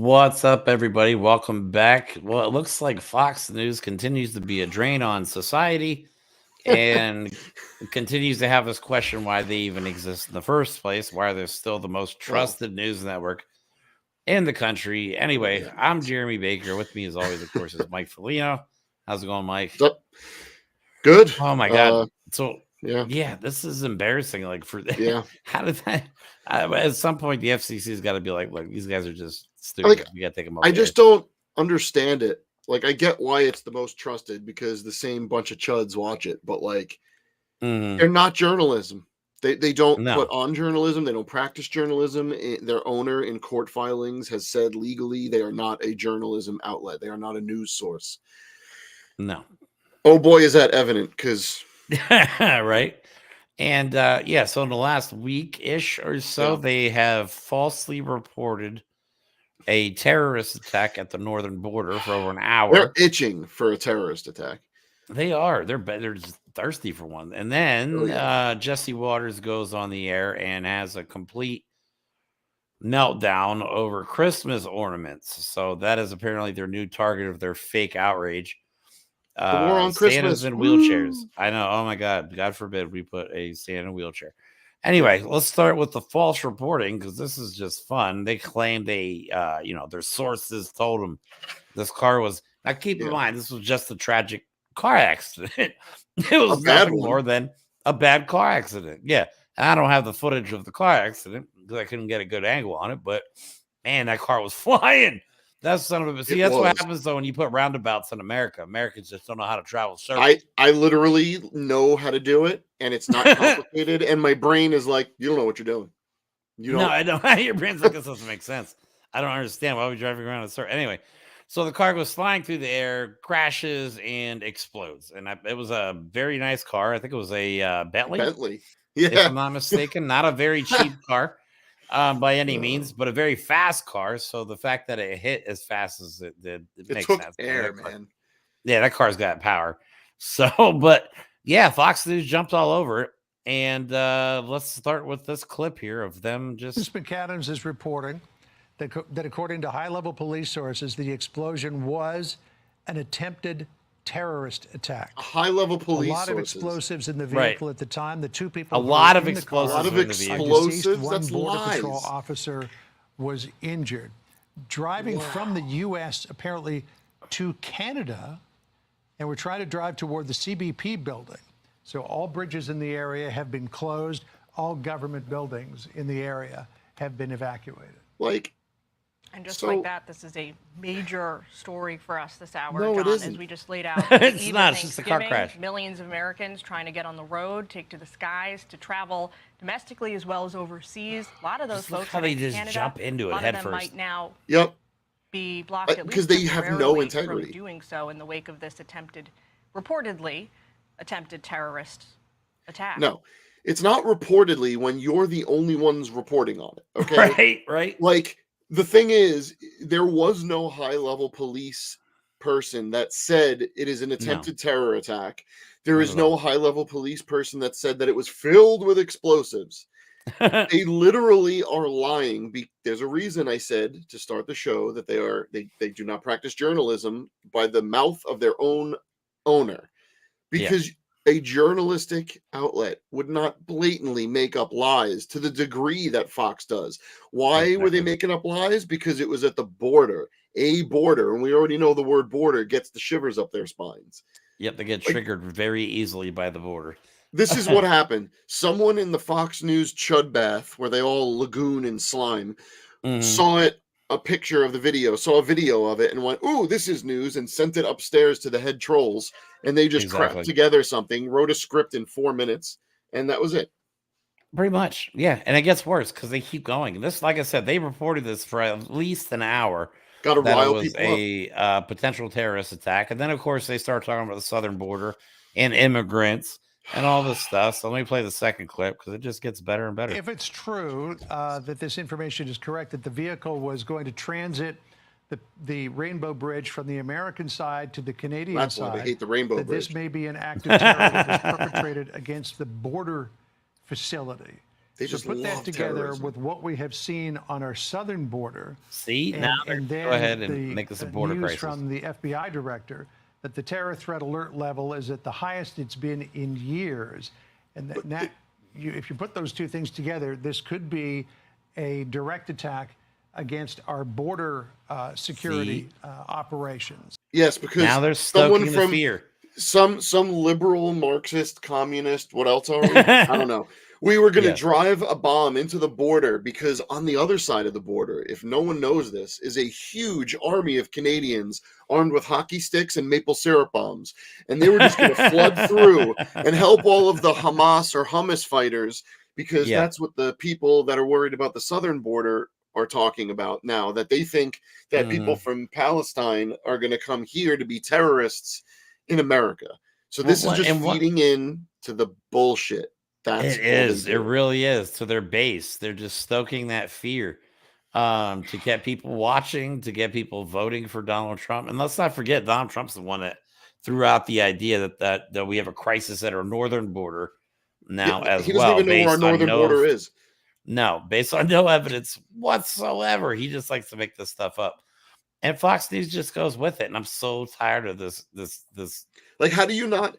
What's up, everybody? Welcome back. Well, it looks like Fox News continues to be a drain on society and continues to have us question why they even exist in the first place, why they're still the most Well, trusted news network in the country. Anyway, I'm Jeremy Baker. With me, as always, of course, is Mike Falino. How's it going, Mike? what's up? Good. Oh my God. So Yeah. yeah, this is embarrassing. Like for Yeah. how did that? At some point, the FCC's got to be like, look, these guys are just stupid. Like, You got to take them off. I the air. just don't understand it. Like, I get why it's the most trusted because the same bunch of chuds watch it, but like, Mhm. they're not journalism. They don't No. put on journalism. They don't practice journalism. Their owner in court filings has said legally they are not a journalism outlet. They are not a news source. No. Oh boy, is that evident because Right. And yeah, so in the last week-ish or so, Yeah. they have falsely reported a terrorist attack at the northern border for over an they're hour. itching for a terrorist attack. They are. They're just thirsty for one. And then Oh, yeah. Jesse Waters goes on the air and has a complete meltdown over Christmas ornaments. So that is apparently their new target of their fake outrage. The war on Santas Christmas. in wheelchairs. Woo! I know. Oh my God. God forbid we put a Santa in a wheelchair. Anyway, let's start with the false reporting because this is just fun. They claim they, their sources told them this car was. Now, keep in Yeah. mind, this was just a tragic car accident. It was bad nothing one. more than a bad car accident. Yeah. And I don't have the footage of the car accident because I couldn't get a good angle on it. But man, that car was flying. That's son of a. See, It that's what was. happens though when you put roundabouts in America. Americans just don't know how to travel circles. I literally know how to do it, and it's not complicated. And my brain is like, you don't know what you're doing. You No, don't. I don't. Your brain's like, this doesn't make sense. I don't understand. Why are we driving around in a circle? Anyway, so the car goes flying through the air, crashes, and explodes. And it was a very nice car. I think it was a Bentley, Bentley. if Yeah. I'm not mistaken. Not a very cheap car by any means, but a very fast car. So the fact that it hit as fast as it did, it It makes took sense. air, That car- man. yeah, that car's got power. So, but yeah, Fox News jumped all over it. And let's start with this clip here of them just. McAdams is reporting that according to high-level police sources, the explosion was an attempted terrorist attack. High-level police A lot of sources. explosives in the Right. vehicle at the time. The two people. A who lot were of in the car, explosives. A lot of were in the vehicle. are deceased. explosives. One That's border lies. patrol officer was injured. Driving from the U.S. apparently to Canada, and we're trying to drive toward the CBP building. So all bridges in the area have been closed. All government buildings in the area have been evacuated. Like, And just So- like that, this is a major story for us this hour, No, it John, isn't. as we just laid out. It's Eve not, of it's just a car Thanksgiving, crash. Millions of Americans trying to get on the road, take to the skies, to travel domestically as well as overseas. A lot of those Just look folks how are they in just Canada. jump into it A lot head of them first. might now yep. be blocked at least Because they have no temporarily integrity. from doing so in the wake of this reportedly attempted terrorist attack. No, it's not reportedly when you're the only ones reporting on it. Okay. Right, right. Like, the thing is, there was no high-level police person that said it is an attempted terror attack. There Not is at no all. high-level police person that said that it was filled with explosives. They literally are lying. There's a reason I said to start the show that they do not practice journalism by the mouth of their own owner, because a journalistic outlet would not blatantly make up lies to the degree that Fox does. Why were they Exactly. making up lies? Because it was at the border, and we already know the word border gets the shivers up their spines. Yep, they get Like- triggered very easily by the border. This is what happened. Someone in the Fox News chud bath, where they all lagoon in slime, Mhm. saw a picture of the video, saw a video of it, and went, "Ooh, this is news," and sent it upstairs to the head trolls, and they just Exactly. crapped together something, wrote a script in 4 minutes, and that was it. Pretty much, yeah. And it gets worse because they keep going. This, like I said, they reported this for at least an hour Got to that it rile was people up. a potential terrorist attack, and then of course they start talking about the southern border and immigrants and all this stuff. So let me play the second clip because it just gets better and better. If it's true that this information is correct, that the vehicle was going to transit the Rainbow Bridge from the American side to the Canadian That's why side, they hate the Rainbow that this Bridge. may be an act of terror that was perpetrated against the border facility. They So just put that love together terrorism. with what we have seen on our southern border. See, now And go then ahead and the make this a border news crisis. from the FBI director that the terror threat alert level is at the highest it's been in years. And that now, if you put those two things together, this could be a direct attack against our border security operations. Yes, because Now they're someone stoking the from fear. some liberal Marxist communist, what else are we? I don't know. We were going to Yes. drive a bomb into the border because on the other side of the border, if no one knows this, is a huge army of Canadians armed with hockey sticks and maple syrup bombs. And they were just going to flood through and help all of the Hamas or Hummus fighters, because Yeah. that's what the people that are worried about the southern border are talking about now, that they think that people from Palestine are going to come here to be terrorists in America. So this is just feeding in to the bullshit. That's It is. It really is to their base. They're just stoking that fear to get people watching, to get people voting for Donald Trump. And let's not forget, Donald Trump's the one that threw out the idea that we have a crisis at our northern border now as he doesn't well. even know where our northern border is. No, based on no evidence whatsoever. He just likes to make this stuff up. And Fox News just goes with it. And I'm so tired of this. Like, how do you not?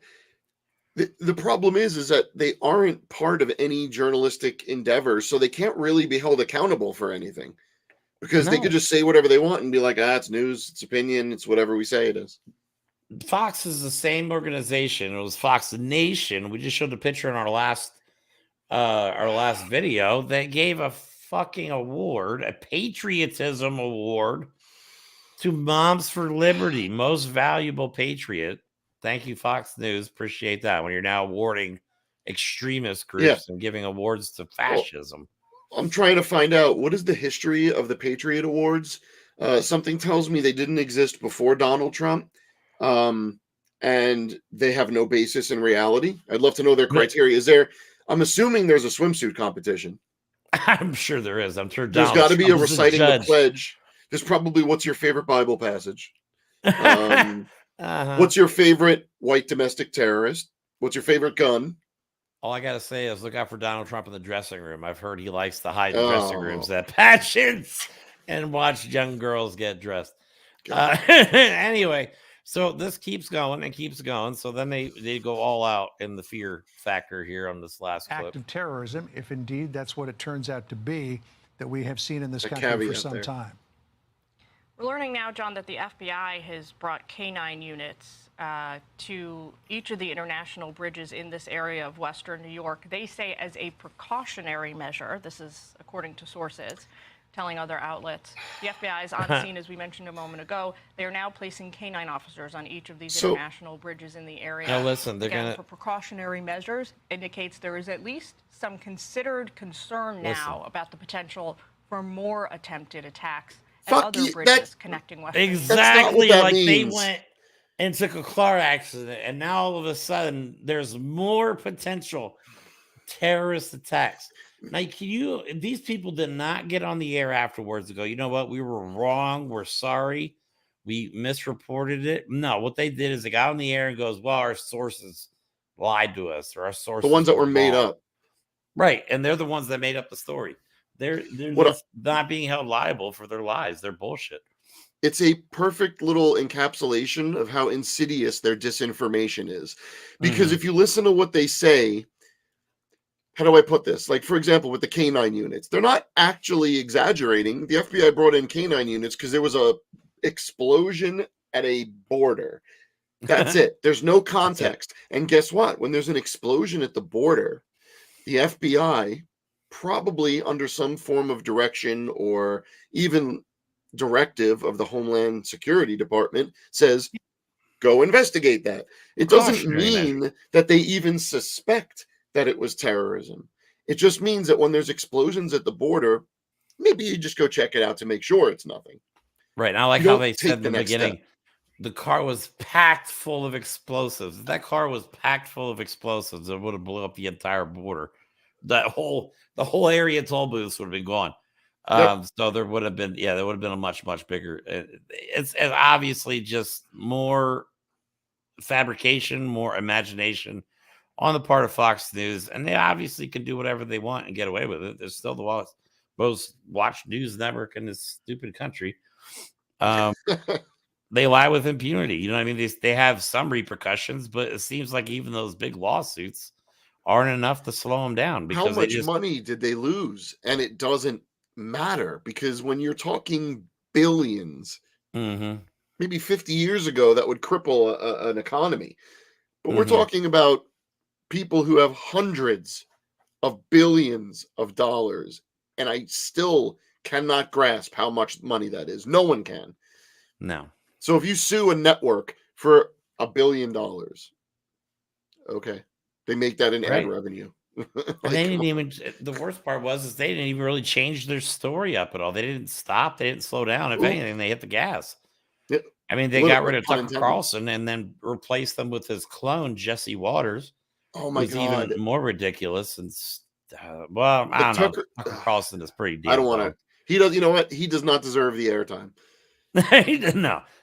The problem is that they aren't part of any journalistic endeavor, so they can't really be held accountable for anything, because they could just say whatever they want and be like, it's news, it's opinion, it's whatever we say it is. Fox is the same organization. It was Fox Nation. We just showed the picture in our last video that gave a fucking award, a patriotism award, to Moms for Liberty, most valuable patriot. Thank you, Fox News. Appreciate that. When you're now awarding extremist groups and giving awards to fascism. Well, I'm trying to find out what is the history of the Patriot Awards. Something tells me they didn't exist before Donald Trump, and they have no basis in reality. I'd love to know their criteria. I'm assuming there's a swimsuit competition. I'm sure there is. I'm sure there's got to be a reciting the pledge. There's probably what's your favorite Bible passage. What's your favorite white domestic terrorist? What's your favorite gun? All I gotta say is look out for Donald Trump in the dressing room. I've heard he likes to hide in dressing rooms at pageants and watch young girls get dressed. Anyway, so this keeps going and keeps going. So then they go all out in the fear factor here on this last clip. Act of terrorism, if indeed that's what it turns out to be, that we have seen in this country for some time. We're learning now, John, that the FBI has brought K-9 units to each of the international bridges in this area of Western New York. They say as a precautionary measure. This is according to sources telling other outlets. The FBI is on scene, as we mentioned a moment ago. They are now placing K-9 officers on each of these international bridges in the area. Now listen, they're for precautionary measures indicates there is at least some considered concern now about the potential for more attempted attacks at other bridges connecting Western. Exactly, like they went and took a car accident, and now all of a sudden there's more potential terrorist attacks. Now, these people did not get on the air afterwards to go, you know what, we were wrong, we're sorry, we misreported it. No, what they did is they got on the air and goes, well, our sources lied to us, or our sources, the ones that were made up. Right, and they're the ones that made up the story. They're just not being held liable for their lies. They're bullshit. It's a perfect little encapsulation of how insidious their disinformation is. Because if you listen to what they say, how do I put this? Like, for example, with the K-9 units, they're not actually exaggerating. The FBI brought in K-9 units because there was a explosion at a border. That's it. There's no context. And guess what? When there's an explosion at the border, the FBI, probably under some form of direction or even directive of the Homeland Security Department, says, go investigate that. It doesn't mean that they even suspect that it was terrorism. It just means that when there's explosions at the border, maybe you just go check it out to make sure it's nothing. Right. And I like how they said in the beginning, the car was packed full of explosives. If that car was packed full of explosives, it would have blew up the entire border. The whole area toll booths would have been gone. So there would have been, there would have been a much, much bigger. It's obviously just more fabrication, more imagination on the part of Fox News, and they obviously can do whatever they want and get away with it. They're still the most watched news network in this stupid country. They lie with impunity. You know what I mean? They have some repercussions, but it seems like even those big lawsuits aren't enough to slow them down. How Because much money did they lose? And it doesn't matter, because when you're talking billions, maybe 50 years ago, that would cripple an economy. But we're talking about people who have hundreds of billions of dollars, and I still cannot grasp how much money that is. No one can. No. So if you sue a network for $1 billion, okay, they make that in ad revenue. And they didn't even. The worst part is they didn't even really change their story up at all. They didn't stop. They didn't slow down. If anything, they hit the gas. Yep. I mean, they got rid of Tucker Carlson and then replaced them with his clone, Jesse Waters. Oh my God. Even more ridiculous. And well, I don't know. Tucker Carlson is pretty deep. I don't want to. He does. You know what? He does not deserve the airtime.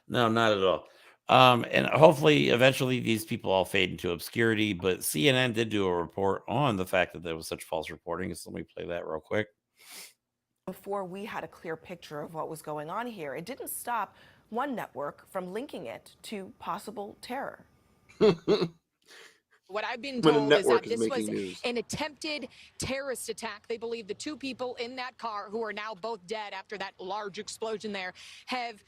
No, not at all. And hopefully, eventually, these people all fade into obscurity. But CNN did do a report on the fact that there was such false reporting. So let me play that real quick. Before we had a clear picture of what was going on here, it didn't stop one network from linking it to possible terror. What I've been told is that this was an attempted terrorist attack. They believe the two people in that car, who are now both dead after that large explosion there, have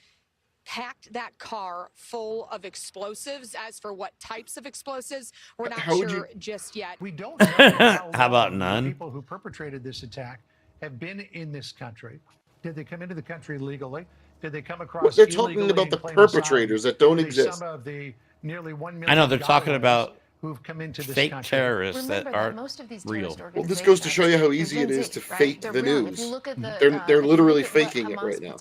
packed that car full of explosives. As for what types of explosives, we're not sure just yet. We don't know how about none? People who perpetrated this attack have been in this country. Did they come into the country legally? Did they come across? They're talking about the perpetrators that don't exist. Some of the nearly 1 million. I know they're talking about who've come into this fake country. terrorists that aren't real. Well, this goes to show you how easy it is to fake the news. They're literally faking it right now.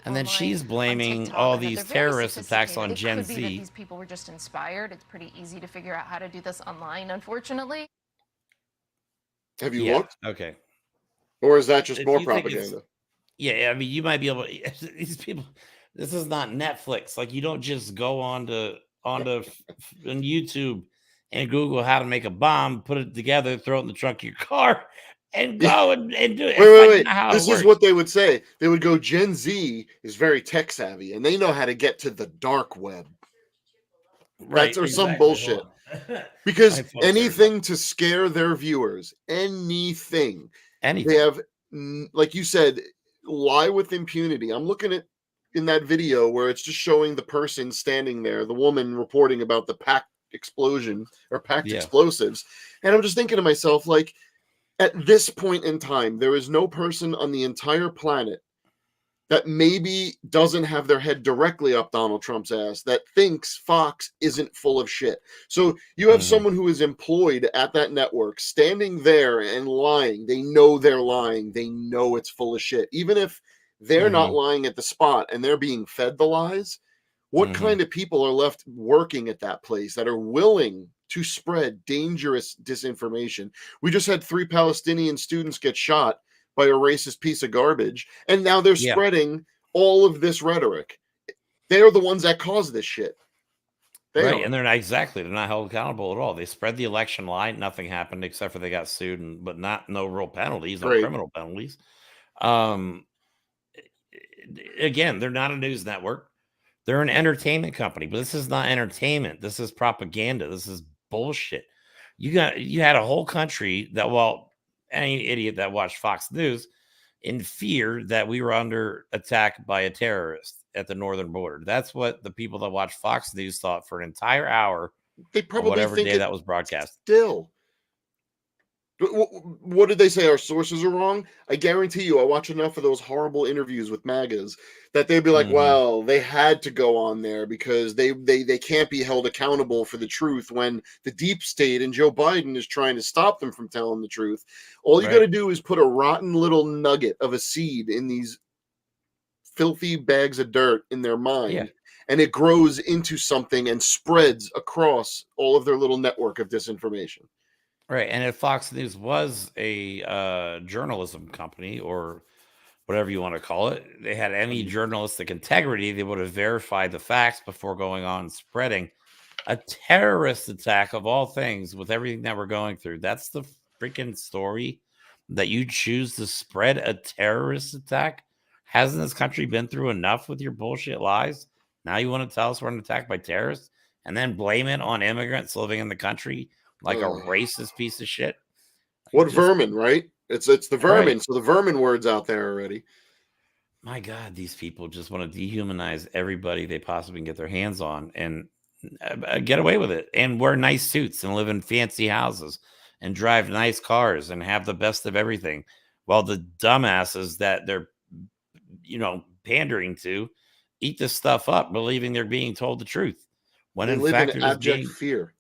And then she's blaming all these terrorist attacks on Gen Z. These people were just inspired. It's pretty easy to figure out how to do this online, unfortunately. Have you looked? Okay. Or is that just more propaganda? Yeah, I mean, you might be able to. These people, this is not Netflix. Like, you don't just go on YouTube and Google how to make a bomb, put it together, throw it in the trunk of your car, and go and do it. Wait. This is what they would say. They would go, Gen Z is very tech savvy, and they know how to get to the dark web. Right, or some bullshit. Because anything to scare their viewers, anything. They have, like you said, lie with impunity. I'm looking at in that video where it's just showing the person standing there, the woman reporting about the packed explosion or packed explosives. And I'm just thinking to myself, like, at this point in time, there is no person on the entire planet that maybe doesn't have their head directly up Donald Trump's ass that thinks Fox isn't full of shit. So you have someone who is employed at that network standing there and lying. They know they're lying. They know it's full of shit. Even if they're not lying at the spot and they're being fed the lies, what kind of people are left working at that place that are willing to spread dangerous disinformation? We just had 3 Palestinian students get shot by a racist piece of garbage, and now they're spreading all of this rhetoric. They're the ones that caused this shit. And they're not held accountable at all. They spread the election lie. Nothing happened except for they got sued, but no real penalties, no criminal penalties. Again, they're not a news network. They're an entertainment company, but this is not entertainment. This is propaganda. This is bullshit. You had a whole country that, any idiot that watched Fox News in fear that we were under attack by a terrorist at the northern border. That's what the people that watch Fox News thought for an entire hour. They probably whatever day that was broadcast. Still, what did they say? Our sources are wrong. I guarantee you, I watch enough of those horrible interviews with MAGAs that they'd be like, well, they had to go on there because they can't be held accountable for the truth when the deep state and Joe Biden is trying to stop them from telling the truth. All you got to do is put a rotten little nugget of a seed in these filthy bags of dirt in their mind, and it grows into something and spreads across all of their little network of disinformation. Right. And if Fox News was a journalism company or whatever you want to call it, they had any journalistic integrity, they would have verified the facts before going on spreading A terrorist attack of all things with everything that we're going through. That's the freaking story that you choose to spread a terrorist attack? Hasn't this country been through enough with your bullshit lies? Now you want to tell us we're attacked by terrorists and then blame it on immigrants living in the country like a racist piece of shit? What vermin, right? It's the vermin. Right. So the vermin word's out there already. My God, these people just want to dehumanize everybody they possibly can get their hands on and get away with it and wear nice suits and live in fancy houses and drive nice cars and have the best of everything, while the dumbasses that they're, pandering to eat this stuff up, believing they're being told the truth. When They in live fact, in they're just abject fear.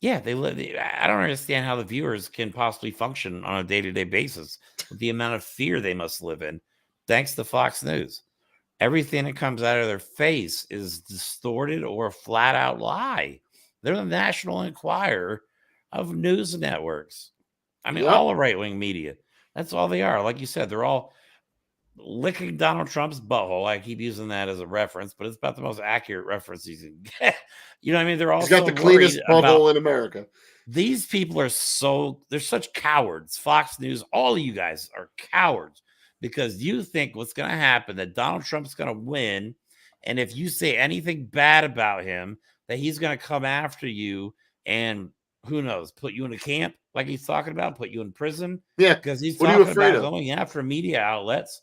yeah, they live. I don't understand how the viewers can possibly function on a day-to-day basis with the amount of fear they must live in, thanks to Fox News. Everything that comes out of their face is distorted or a flat-out lie. They're the National Enquirer of news networks. I mean, all the right-wing media. That's all they are. Like you said, they're all licking Donald Trump's butthole. I keep using that as a reference, but it's about the most accurate reference you can get. You know what I mean? They're all He's got the cleanest butthole in America. These people are they're such cowards. Fox News, all of you guys are cowards because you think what's going to happen, that Donald Trump's going to win. And if you say anything bad about him, that he's going to come after you and who knows, put you in a camp like he's talking about, put you in prison. Yeah. Because he's What are you talking afraid about of? going after media outlets.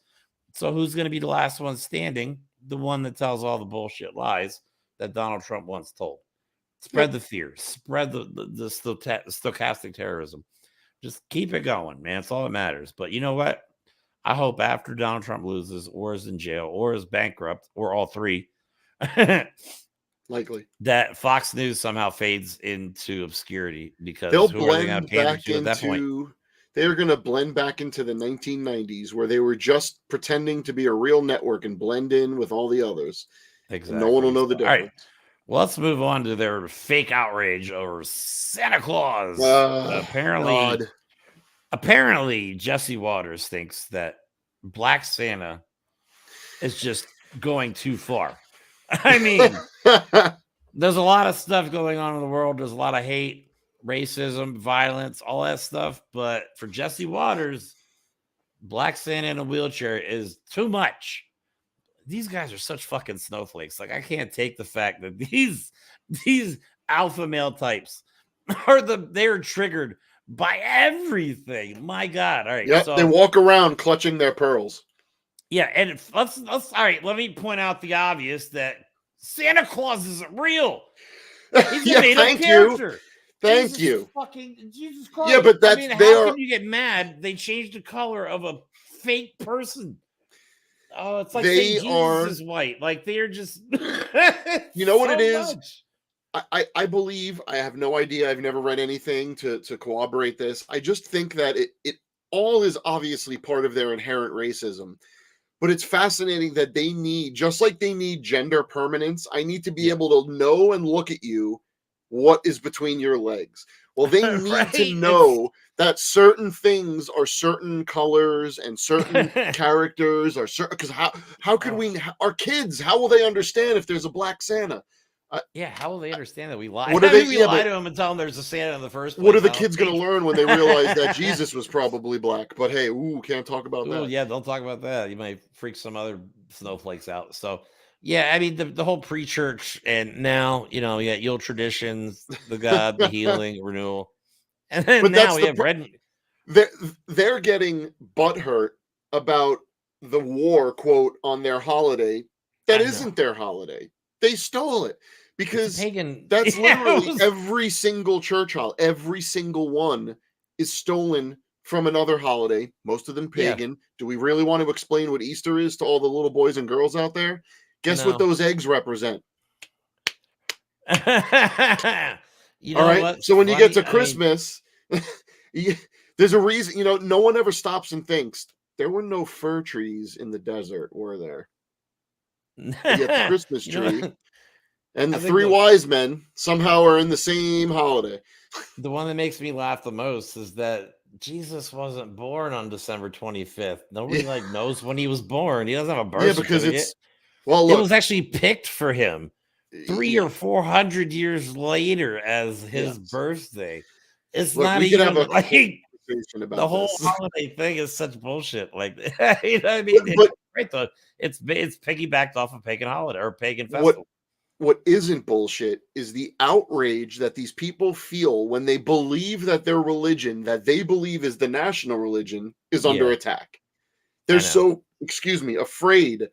So who's going to be the last one standing? The one that tells all the bullshit lies that Donald Trump once told. Spread the fear. Spread the stochastic terrorism. Just keep it going, man. It's all that matters. But you know what? I hope after Donald Trump loses or is in jail or is bankrupt or all three, likely, that Fox News somehow fades into obscurity because they'll who are they going blend to pander back to at that point? into. They're going to blend back into the 1990s where they were just pretending to be a real network and blend in with all the others. Exactly. And no one will know the difference. All right. Well, let's move on to their fake outrage over Santa Claus. Apparently, Jesse Waters thinks that Black Santa is just going too far. I mean, there's a lot of stuff going on in the world. There's a lot of hate, racism, violence, all that stuff. But for Jesse Waters, Black Santa in a wheelchair is too much. These guys are such fucking snowflakes. Like, I can't take the fact that these alpha male types they're triggered by everything. My God. All right. Yep, so they walk around clutching their pearls. Yeah, and let's all right, let me point out the obvious that Santa Claus isn't real. He's a made-up character. Thank you. Fucking Jesus Christ. Yeah, but that's how can you get mad? They changed the color of a fake person. Oh, it's like Jesus is white. Like they're just you know what it is? I believe, I have no idea. I've never read anything to corroborate this. I just think that it all is obviously part of their inherent racism. But it's fascinating that they need, just like they need gender permanence, I need to be able to know and look at you what is between your legs. Well, they need to know that certain things are certain colors and certain characters are certain, because how could we, our kids, how will they understand if there's a Black Santa? How will they understand that we lie? What are they, we lie to them and tell them there's a Santa in the first place? What are the kids going to learn when they realize that Jesus was probably black? But hey, can't talk about that. Yeah, don't talk about that. You might freak some other snowflakes out. So, yeah, I mean, the whole pre-church and now, the old traditions, the God, the healing, renewal. And then now we have red. They're getting butthurt about the war, quote, on their holiday. That isn't their holiday. They stole it. Because that's literally every single church holiday, every single one is stolen from another holiday, most of them pagan. Yeah. Do we really want to explain what Easter is to all the little boys and girls out there? Guess what those eggs represent? All right. What? So when you get to Christmas, there's a reason, no one ever stops and thinks there were no fir trees in the desert, were there? You get the Christmas tree. And the three wise men somehow are in the same holiday. The one that makes me laugh the most is that Jesus wasn't born on December 25th. Nobody knows when he was born. He doesn't have a birth certificate. Because it was actually picked for him 300 or 400 years later as his birthday. It's Look, not we could even have a like conversation about the whole this. holiday thing is such bullshit. Like, you know what I mean? But Right though, it's piggybacked off a pagan holiday or pagan what festival. what isn't bullshit is the outrage that these people feel when they believe that their religion, that they believe is the national religion, is under attack. They're so, afraid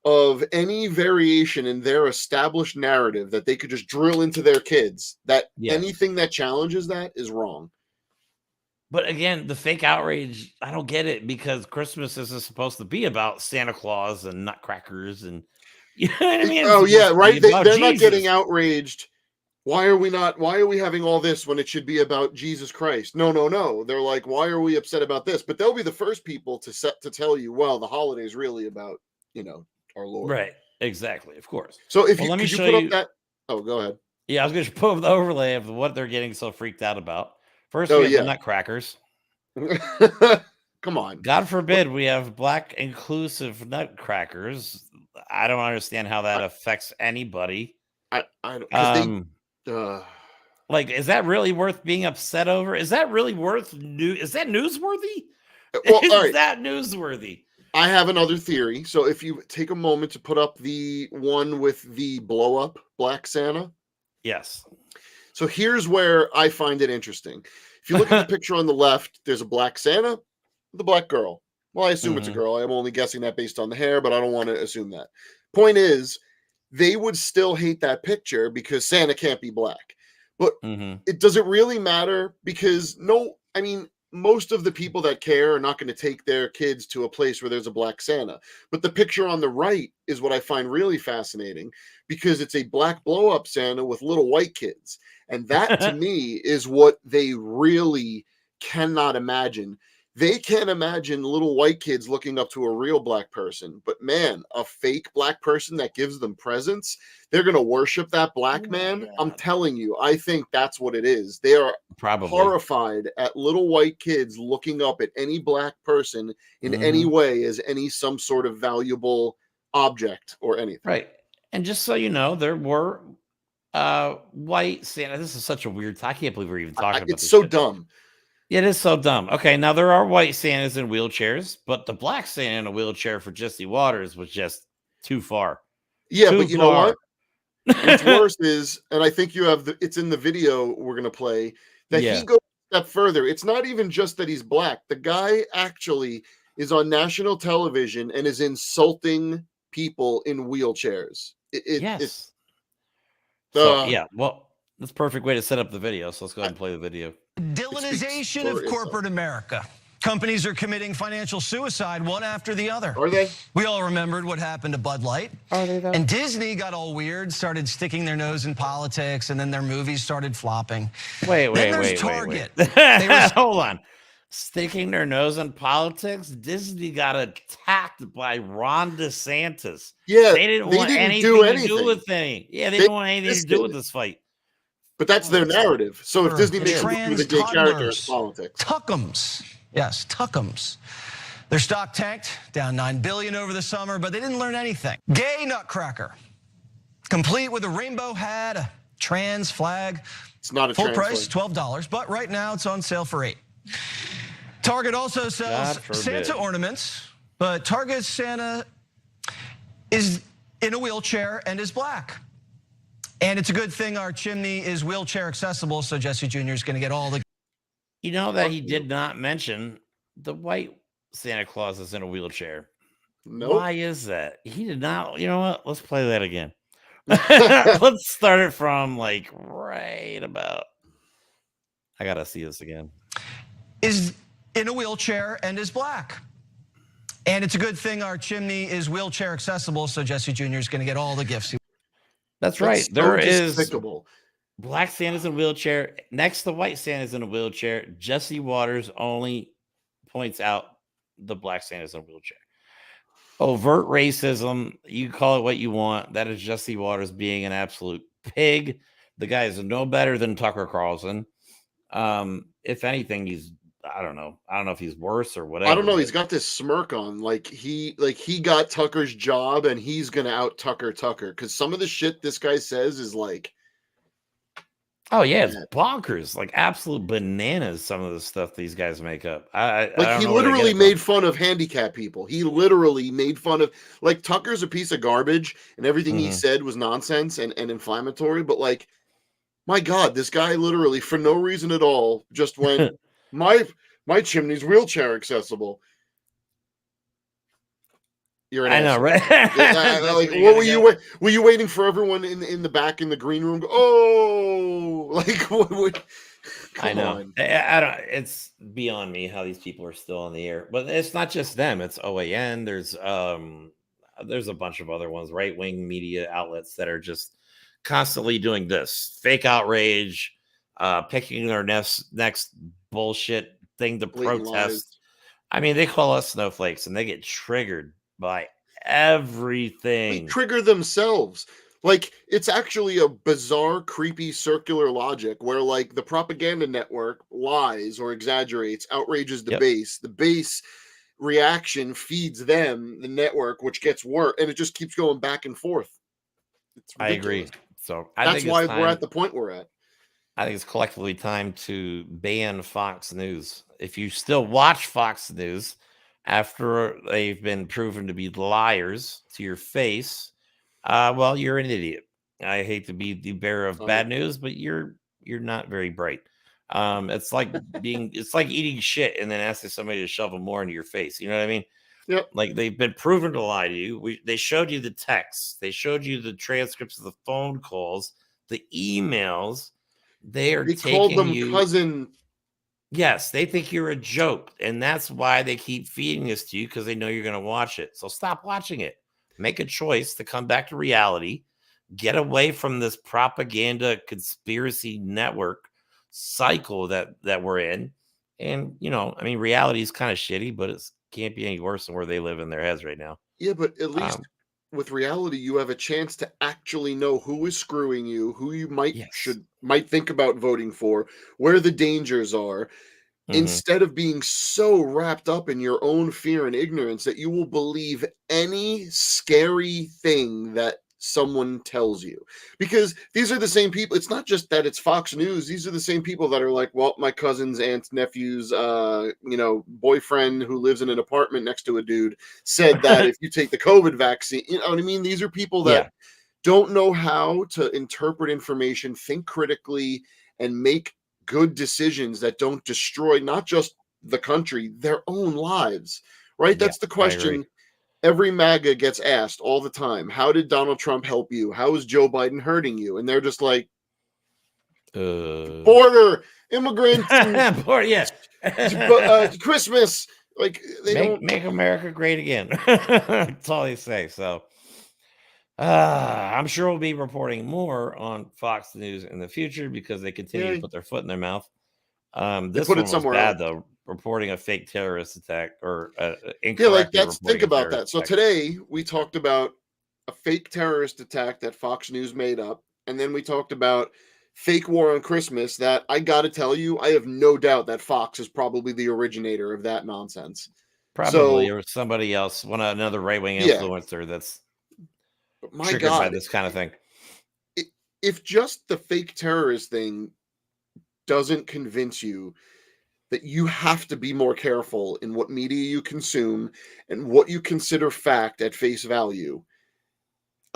of any variation in their established narrative that they could just drill into their kids, that anything that challenges that is wrong. But again, the fake outrage, I don't get it, because Christmas isn't supposed to be about Santa Claus and nutcrackers and you know what I mean? Oh yeah, right. They're Jesus. not getting outraged. Why are we having all this when it should be about Jesus Christ? No. They're like, why are we upset about this? But they'll be the first people to tell you, well, the holiday is really about, our Lord. Right. Exactly. Of course. So if let me show put you up that. Oh, go ahead. Yeah, I was going to put up the overlay of what they're getting so freaked out about. First, we have the nutcrackers. Come on. God forbid we have black inclusive nutcrackers. I don't understand how that affects anybody. Like, is that really worth being upset over? Is that really is that newsworthy? Well, is that newsworthy? I have another theory. So if you take a moment to put up the one with the blow up Black Santa. Yes. So here's where I find it interesting. If you look at the picture on the left, there's a black Santa, the black girl. Well, I assume it's a girl. I'm only guessing that based on the hair, but I don't want to assume that. Point is, they would still hate that picture because Santa can't be black. But it doesn't really matter because most of the people that care are not going to take their kids to a place where there's a black Santa. But the picture on the right is what I find really fascinating because it's a black blow-up Santa with little white kids. And that, to me, is what they really cannot imagine. They can't imagine little white kids looking up to a real black person. But, man, a fake black person that gives them presents, they're going to worship that black man. I'm telling you, I think that's what it is. They are probably horrified at little white kids looking up at any black person in any way as some sort of valuable object or anything. Right. And just so you know, there were white Santa. This is such a weird. I can't believe we're even talking about this. It's so dumb. It is so dumb. Okay, now there are white Santas in wheelchairs, but the black Santa in a wheelchair for Jesse Waters was just too far. Yeah, but you know what? What's worse is, and I think you have it's in the video we're gonna play, that he goes a step further. It's not even just that he's black. The guy actually is on national television and is insulting people in wheelchairs. Yes. Well, that's a perfect way to set up the video. So let's go ahead and play the video. Villainization of corporate America. Companies are committing financial suicide one after the other. Are they? We all remembered what happened to Bud Light. Are they though? And Disney got all weird, started sticking their nose in politics, and then their movies started flopping. Wait. Target. Hold on. Sticking their nose in politics? Disney got attacked by Ron DeSantis. Yeah, they didn't want anything to do with anything. Yeah, they didn't want anything to do with this fight. But that's their narrative. So if Disney makes a movie with a gay character, it's politics. Tuckums. Yes, Tuckums. Their stock tanked, down $9 billion over the summer, but they didn't learn anything. Gay nutcracker, complete with a rainbow hat, a trans flag. It's not a full price, $12, but right now it's on sale for $8. Target also sells Santa ornaments, but Target's Santa is in a wheelchair and is black. And it's a good thing our chimney is wheelchair accessible, so Jesse Jr. is going to get all the... You know that he did not mention the white Santa Claus is in a wheelchair. Nope. Why is that? He did not. You know what? Let's play that again. Let's start it from like right about. I got to see this again. Is in a wheelchair and is black. And it's a good thing our chimney is wheelchair accessible, so Jesse Jr. is going to get all the gifts. That's right. There is despicable. Black Santa's in a wheelchair. Next to white Santa's in a wheelchair. Jesse Waters only points out the black Santa's in a wheelchair. Overt racism. You call it what you want. That is Jesse Waters being an absolute pig. The guy is no better than Tucker Carlson. If anything, he's I don't know. I don't know if he's worse or whatever. I don't know. He's got this smirk on, like he got Tucker's job, and he's gonna out Tucker because some of the shit this guy says is like, oh yeah, it's bonkers, like absolute bananas. Some of the stuff these guys make up. I don't he know where they get literally it made fun of handicapped people. He literally made fun of, like, Tucker's a piece of garbage, and everything he said was nonsense and inflammatory. But like, my God, this guy literally, for no reason at all, just went, my chimney's wheelchair accessible. You're an I know, asshole. right? Like, what were you waiting for everyone in the back in the green room? Oh, like what? I know. I don't. It's beyond me how these people are still on the air. But it's not just them. It's OAN. There's a bunch of other ones, right wing media outlets that are just constantly doing this fake outrage, picking their next bullshit thing to protest. Lies. I mean, they call us snowflakes, and they get triggered by everything. They trigger themselves. Like, it's actually a bizarre, creepy circular logic where, like, the propaganda network lies or exaggerates, outrages the base. The base reaction feeds them, the network, which gets worse, and it just keeps going back and forth. I agree. So that's why we're at the point we're at. I think it's collectively time to ban Fox News. If you still watch Fox News after they've been proven to be liars to your face, well, you're an idiot. I hate to be the bearer of bad news, but you're not very bright. It's like eating shit and then asking somebody to shovel more into your face. You know what I mean? Yep. Like, they've been proven to lie to you. They showed you the texts. They showed you the transcripts of the phone calls, the emails. They called them cousin. Yes, they think you're a joke, and that's why they keep feeding this to you, because they know you're going to watch it. So stop watching it. Make a choice to come back to reality. Get away from this propaganda conspiracy network cycle that we're in. And, I mean, reality is kind of shitty, but it can't be any worse than where they live in their heads right now. Yeah, but at least with reality, you have a chance to actually know who is screwing you, who you might think about voting for, where the dangers are, instead of being so wrapped up in your own fear and ignorance that you will believe any scary thing that someone tells you. Because these are the same people. It's not just that it's Fox News. These are the same people that are like, well, my cousin's aunt's nephew's boyfriend who lives in an apartment next to a dude said that if you take the COVID vaccine, you know what I mean? These are people that don't know how to interpret information, think critically, and make good decisions that don't destroy not just the country, their own lives. Right? That's the question. Every MAGA gets asked all the time, how did Donald Trump help you? How is Joe Biden hurting you? And they're just like, border, immigrants, Christmas. Like, they don't make America great again. That's all they say. So I'm sure we'll be reporting more on Fox News in the future because they continue to put their foot in their mouth. This one was bad, though. Reporting a fake terrorist attack or think about that. So today we talked about a fake terrorist attack that Fox News made up, and then we talked about fake war on Christmas that I got to tell you, I have no doubt that Fox is probably the originator of that nonsense. Probably, or somebody else, another right-wing influencer that's triggered by this kind of thing. If just the fake terrorist thing doesn't convince you that you have to be more careful in what media you consume and what you consider fact at face value,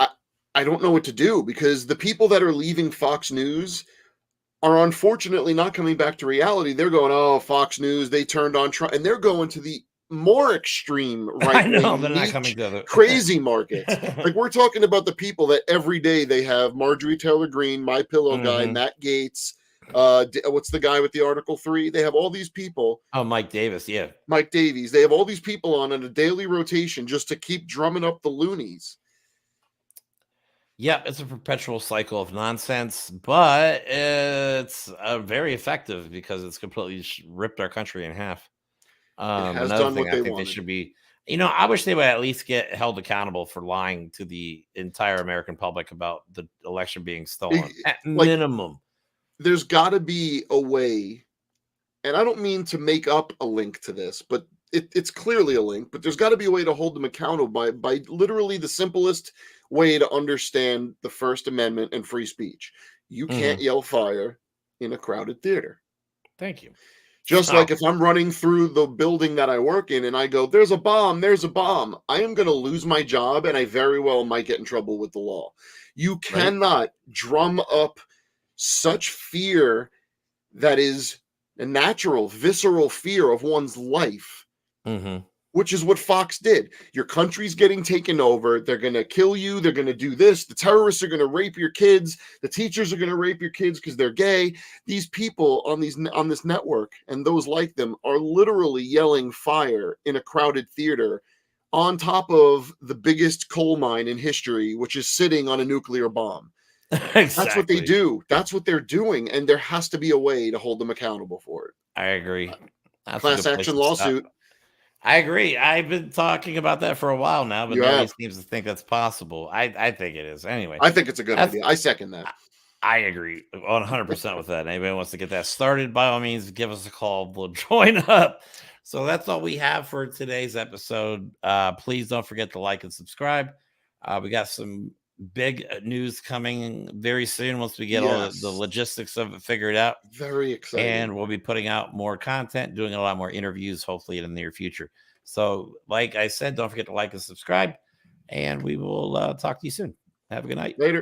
I don't know what to do, because the people that are leaving Fox News are unfortunately not coming back to reality. They're going, oh, Fox News, they turned on Trump, and they're going to the more extreme right-wing crazy markets. Like, we're talking about the people that every day they have Marjorie Taylor Greene, My Pillow guy, Matt Gaetz, what's the guy with the Article 3? They have all these people. Oh, Mike Davis, Mike Davies. They have all these people on a daily rotation just to keep drumming up the loonies. Yep, it's a perpetual cycle of nonsense, but it's very effective because it's completely ripped our country in half. It has done what they wanted. They should be. I wish they would at least get held accountable for lying to the entire American public about the election being stolen. At minimum. There's got to be a way and I don't mean to make up a link to this, but it's clearly a link, but there's got to be a way to hold them accountable by literally the simplest way to understand the First Amendment and free speech. You can't yell fire in a crowded theater. Thank you. Just like if I'm running through the building that I work in and I go, there's a bomb, I am going to lose my job and I very well might get in trouble with the law. You cannot drum up such fear that is a natural, visceral fear of one's life, which is what Fox did. Your country's getting taken over. They're going to kill you. They're going to do this. The terrorists are going to rape your kids. The teachers are going to rape your kids because they're gay. These people on this network and those like them are literally yelling fire in a crowded theater on top of the biggest coal mine in history, which is sitting on a nuclear bomb. Exactly. That's what they do. That's what they're doing. And there has to be a way to hold them accountable for it. I agree. That's Class action lawsuit. I agree. I've been talking about that for a while now, but nobody seems to think that's possible. I think it is. Anyway. I think it's a good idea. I second that. I agree 100% with that. Anybody wants to get that started, by all means, give us a call. We'll join up. So that's all we have for today's episode. Please don't forget to like and subscribe. We got some big news coming very soon once we get all the logistics of it figured out. Very exciting. And we'll be putting out more content, doing a lot more interviews, hopefully in the near future. So like I said, don't forget to like and subscribe, and we will talk to you soon. Have a good night. Later.